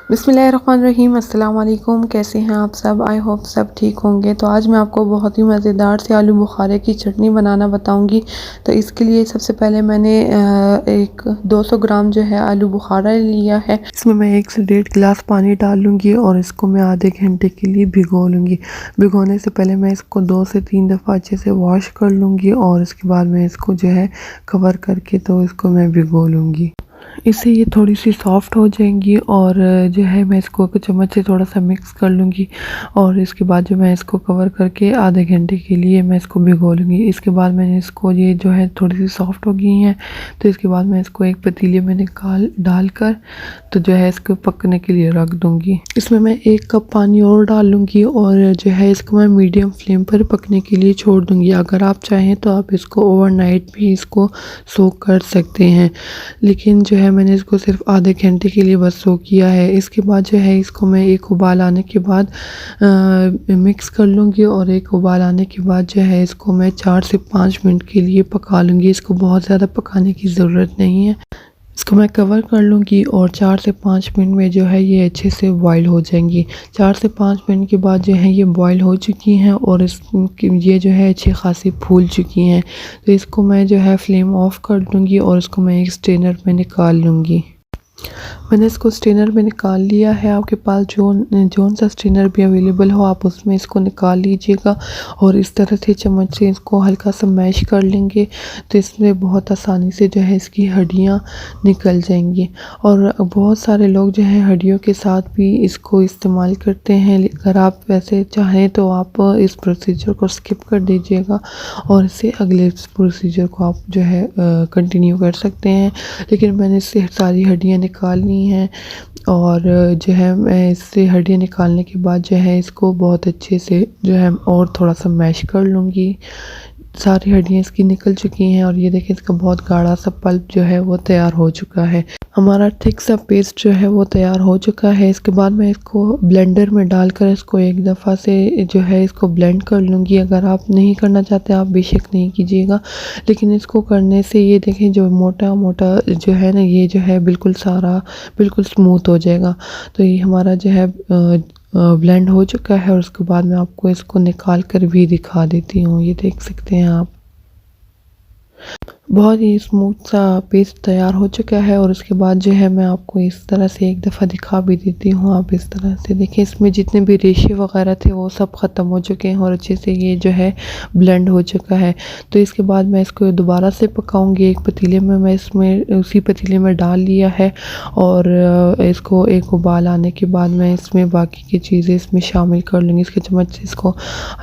बिस्मिल्लाहिर्रहमानिर्रहीम। अस्सलाम वालेकुम। कैसे हैं आप सब? आई होप सब ठीक होंगे। तो आज मैं आपको बहुत ही मज़ेदार से आलू बुखारे की चटनी बनाना बताऊंगी। तो इसके लिए सबसे पहले मैंने एक 200 ग्राम जो है आलू बुखारा लिया है। इसमें मैं 1 से 1.5 गिलास पानी डाल लूँगी और इसको मैं आधे घंटे के लिए भिगो लूँगी। भिगोने से पहले मैं इसको 2 से 3 दफ़ा अच्छे से वॉश कर लूँगी और इसके बाद मैं इसको जो है कवर करके तो इसको मैं भिगो लूँगी। इससे ये थोड़ी सी सॉफ़्ट हो जाएंगी और जो है मैं इसको एक चम्मच से थोड़ा सा मिक्स कर लूँगी और इसके बाद जो मैं इसको कवर करके आधे घंटे के लिए मैं इसको भिगो लूँगी। इसके बाद मैंने इसको ये जो है थोड़ी सी सॉफ़्ट हो गई हैं तो इसके बाद मैं इसको एक पतीले में डालकर तो जो है इसको पकने के लिए रख दूँगी। इसमें मैं 1 कप पानी और डाल लूँगी और जो है इसको मैं मीडियम फ्लेम पर पकने के लिए छोड़ दूँगी। अगर आप चाहें तो आप इसको ओवरनाइट भी इसको सोक कर सकते हैं, लेकिन जो है मैंने इसको सिर्फ आधे घंटे के लिए बस सोक किया है। इसके बाद जो है इसको मैं एक उबाल आने के बाद मिक्स कर लूँगी और एक उबाल आने के बाद जो है इसको मैं 4 से 5 मिनट के लिए पका लूँगी। इसको बहुत ज़्यादा पकाने की ज़रूरत नहीं है। इसको मैं कवर कर लूँगी और 4 से 5 मिनट में जो है ये अच्छे से बॉईल हो जाएंगी। 4 से 5 मिनट के बाद जो है ये बॉईल हो चुकी हैं और ये जो है अच्छी खासी फूल चुकी हैं। तो इसको मैं जो है फ्लेम ऑफ कर दूँगी और इसको मैं एक स्ट्रेनर में निकाल लूँगी। मैंने इसको स्ट्रेनर में निकाल लिया है। आपके पास जोन सा स्ट्रेनर भी अवेलेबल हो आप उसमें इसको निकाल लीजिएगा और इस तरह से चम्मच से इसको हल्का सा मैश कर लेंगे तो इसमें बहुत आसानी से जो है इसकी हड्डियाँ निकल जाएंगी। और बहुत सारे लोग जो है हड्डियों के साथ भी इसको इस्तेमाल करते हैं। अगर आप वैसे चाहें तो आप इस प्रोसीजर को स्किप कर दीजिएगा और इससे अगले प्रोसीजर को आप जो है कंटिन्यू कर सकते हैं। लेकिन मैंने इससे सारी हड्डियाँ निकालनी हैं और जो है मैं इससे हड्डियाँ निकालने के बाद जो है इसको बहुत अच्छे से जो है और थोड़ा सा मैश कर लूँगी। सारी हड्डियाँ इसकी निकल चुकी हैं और ये देखें इसका बहुत गाढ़ा सा पल्प जो है वो तैयार हो चुका है। हमारा थिक सा पेस्ट जो है वो तैयार हो चुका है। इसके बाद मैं इसको ब्लेंडर में डालकर इसको एक दफ़ा से जो है इसको ब्लेंड कर लूँगी। अगर आप नहीं करना चाहते आप बेशक नहीं कीजिएगा, लेकिन इसको करने से ये देखें जो मोटा मोटा जो है ना ये जो है बिल्कुल स्मूथ हो जाएगा। तो ये हमारा जो है ब्लेंड हो चुका है और उसके बाद मैं आपको इसको निकाल कर भी दिखा देती हूँ। ये देख सकते हैं आप, बहुत ही स्मूथ सा पेस्ट तैयार हो चुका है और उसके बाद जो है मैं आपको इस तरह से एक दफ़ा दिखा भी देती हूँ। आप इस तरह से देखें इसमें जितने भी रेशे वगैरह थे वो सब ख़त्म हो चुके हैं और अच्छे से ये जो है ब्लेंड हो चुका है। तो इसके बाद मैं इसको दोबारा से पकाऊंगी एक पतीले में। मैं इसमें उसी पतीले में डाल लिया है और इसको एक उबाल आने के बाद मैं इसमें बाकी की चीज़ें इसमें शामिल कर लूँगी। इसके चम्मच से इसको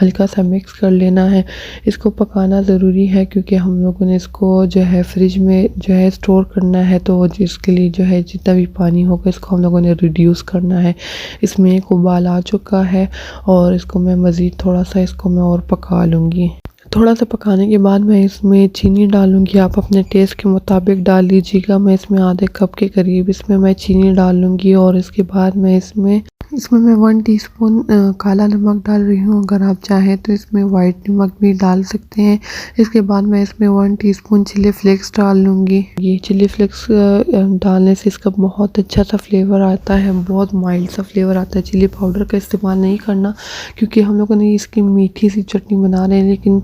हल्का सा मिक्स कर लेना है। इसको पकाना ज़रूरी है क्योंकि हम लोगों ने इसको जो है फ्रिज में जो है स्टोर करना है, तो इसके लिए जो है जितना भी पानी होगा इसको हम लोगों ने रिड्यूस करना है। इसमें एक उबाल आ चुका है और इसको मैं मज़ीद थोड़ा सा इसको मैं और पका लूँगी। थोड़ा सा पकाने के बाद मैं इसमें चीनी डालूँगी। आप अपने टेस्ट के मुताबिक डाल लीजिएगा। मैं इसमें आधे कप के करीब इसमें मैं चीनी डाल लूँगी और इसके बाद मैं इसमें मैं 1 टीस्पून काला नमक डाल रही हूँ। अगर आप चाहें तो इसमें वाइट नमक भी डाल सकते हैं। इसके बाद मैं इसमें 1 टीस्पून चिली फ्लेक्स डाल लूँगी। ये चिली फ्लेक्स डालने से इसका बहुत अच्छा सा फ्लेवर आता है, बहुत माइल्ड सा फ्लेवर आता है। चिली पाउडर का इस्तेमाल नहीं करना क्योंकि हम लोगों ने इसकी मीठी सी चटनी बना रहे हैं, लेकिन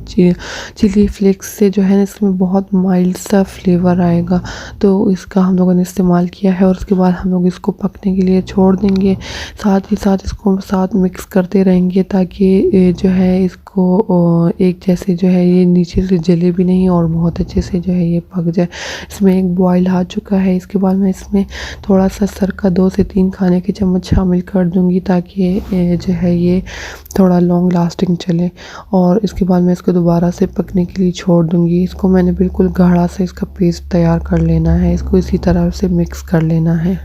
चिली फ्लेक्स से जो है ना इसमें बहुत माइल्ड सा फ्लेवर आएगा, तो इसका हम लोगों ने इस्तेमाल किया है। और उसके बाद हम लोग इसको पकने के लिए छोड़ देंगे। साथ ही साथ इसको साथ मिक्स करते रहेंगे ताकि जो है इसको एक जैसे जो है ये नीचे से जले भी नहीं और बहुत अच्छे से जो है ये पक जाए। इसमें एक बॉयल आ चुका है। इसके बाद मैं इसमें थोड़ा सा सिरका 2 से 3 खाने के चम्मच शामिल कर दूंगी ताकि जो है ये थोड़ा लॉन्ग लास्टिंग चले और इसके बाद मैं इसको दोबारा से पकने के लिए छोड़ दूंगी। इसको मैंने बिल्कुल गाढ़ा सा इसका पेस्ट तैयार कर लेना है। इसको इसी तरह से मिक्स कर लेना है।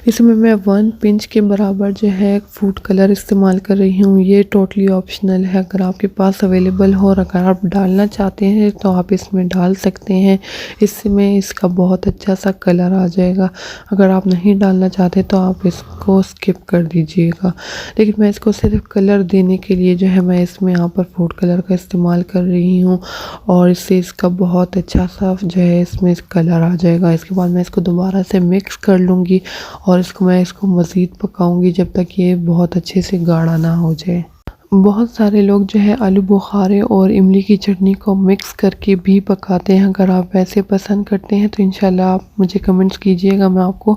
इसमें मैं 1 पिंच के बराबर जो है फूड कलर इस्तेमाल कर रही हूँ। ये टोटली ऑप्शनल है, अगर आपके पास अवेलेबल हो और अगर आप डालना चाहते हैं तो आप इसमें डाल सकते हैं। इसमें इसका बहुत अच्छा सा कलर आ जाएगा। अगर आप नहीं डालना चाहते तो आप इसको स्किप कर दीजिएगा। लेकिन मैं इसको सिर्फ कलर देने के लिए जो है मैं इसमें यहाँ पर फूड कलर का इस्तेमाल कर रही हूँ और इससे इसका बहुत अच्छा सा जो है इसमें कलर आ जाएगा। इसके बाद मैं इसको दोबारा से मिक्स कर लूँगी और इसको मज़ीद पकाऊंगी जब तक ये बहुत अच्छे से गाढ़ा ना हो जाए। बहुत सारे लोग जो है आलू बुखारे और इमली की चटनी को मिक्स करके भी पकाते हैं। अगर आप वैसे पसंद करते हैं तो इंशाल्लाह आप मुझे कमेंट्स कीजिएगा, मैं आपको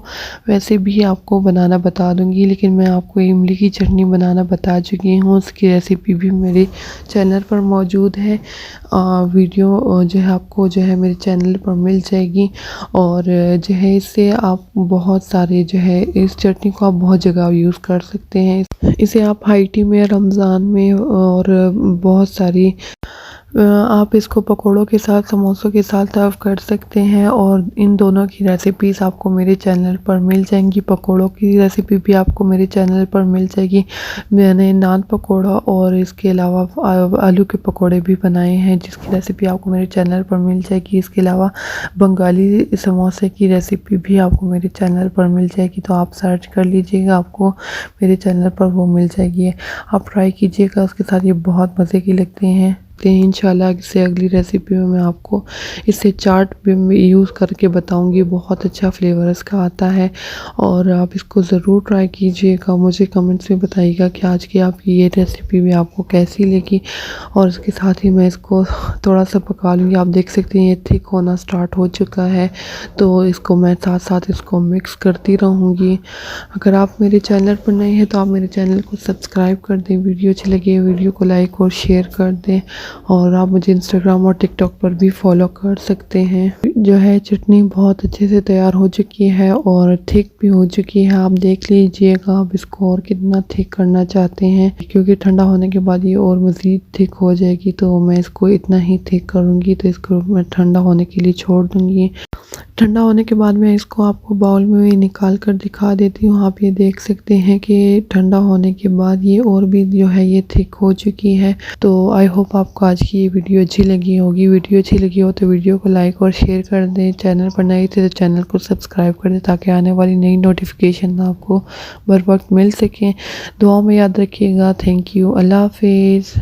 वैसे भी आपको बनाना बता दूंगी। लेकिन मैं आपको इमली की चटनी बनाना बता चुकी हूँ, उसकी रेसिपी भी मेरे चैनल पर मौजूद है। वीडियो जो है आपको जो है मेरे चैनल पर मिल जाएगी। और जो है इससे आप बहुत सारे जो है इस चटनी को आप बहुत जगह यूज़ कर सकते हैं। इसे आप हाई टी में, रमज़ान में और बहुत सारी आप इसको पकोड़ों के साथ, समोसों के साथ सर्व कर सकते हैं। और इन दोनों की रेसिपीज़ आपको मेरे चैनल पर मिल जाएंगी। पकोड़ों की रेसिपी भी आपको मेरे चैनल पर मिल जाएगी। मैंने नान पकोड़ा और इसके अलावा आलू के पकोड़े भी बनाए हैं, जिसकी रेसिपी आपको मेरे चैनल पर मिल जाएगी। इसके अलावा बंगाली समोसे की रेसिपी भी आपको मेरे चैनल पर मिल जाएगी, तो आप सर्च कर लीजिएगा, आपको मेरे चैनल पर वो मिल जाएगी। आप ट्राई कीजिएगा, उसके साथ ये बहुत मज़े की लगते हैं। इंशाल्लाह इससे अगली रेसिपी में मैं आपको इससे चाट भी यूज़ करके बताऊंगी। बहुत अच्छा फ्लेवर इसका आता है और आप इसको ज़रूर ट्राई कीजिएगा। मुझे कमेंट्स में बताइएगा कि आज की आपकी ये रेसिपी भी आपको कैसी लगी। और इसके साथ ही मैं इसको थोड़ा सा पका लूँगी। आप देख सकते हैं ये थिक होना स्टार्ट हो चुका है, तो इसको मैं साथ साथ इसको मिक्स करती रहूँगी। अगर आप मेरे चैनल पर नए हैं तो आप मेरे चैनल को सब्सक्राइब कर दें। वीडियो अच्छी लगी है वीडियो को लाइक और शेयर कर दें। और आप मुझे इंस्टाग्राम और टिकटॉक पर भी फॉलो कर सकते हैं। जो है चटनी बहुत अच्छे से तैयार हो चुकी है और थिक भी हो चुकी है। आप देख लीजिएगा आप इसको और कितना थिक करना चाहते हैं, क्योंकि ठंडा होने के बाद ये और मज़ीद थिक हो जाएगी। तो मैं इसको इतना ही थिक करूँगी, तो इसको मैं ठंडा होने के लिए छोड़ दूँगी। ठंडा होने के बाद मैं इसको आपको बाउल में निकाल कर दिखा देती हूँ। आप ये देख सकते हैं कि ठंडा होने के बाद ये और भी जो है ये थिक हो चुकी है। तो आई होप आपको आज की ये वीडियो अच्छी लगी होगी। वीडियो अच्छी लगी हो तो वीडियो को लाइक और शेयर कर दें। चैनल पर नए थे तो चैनल को सब्सक्राइब कर दें, ताकि आने वाली नई नोटिफिकेशन आपको बर वक्त मिल सकें। दुआ में याद रखिएगा। Thank you. अल्लाह हाफिज़।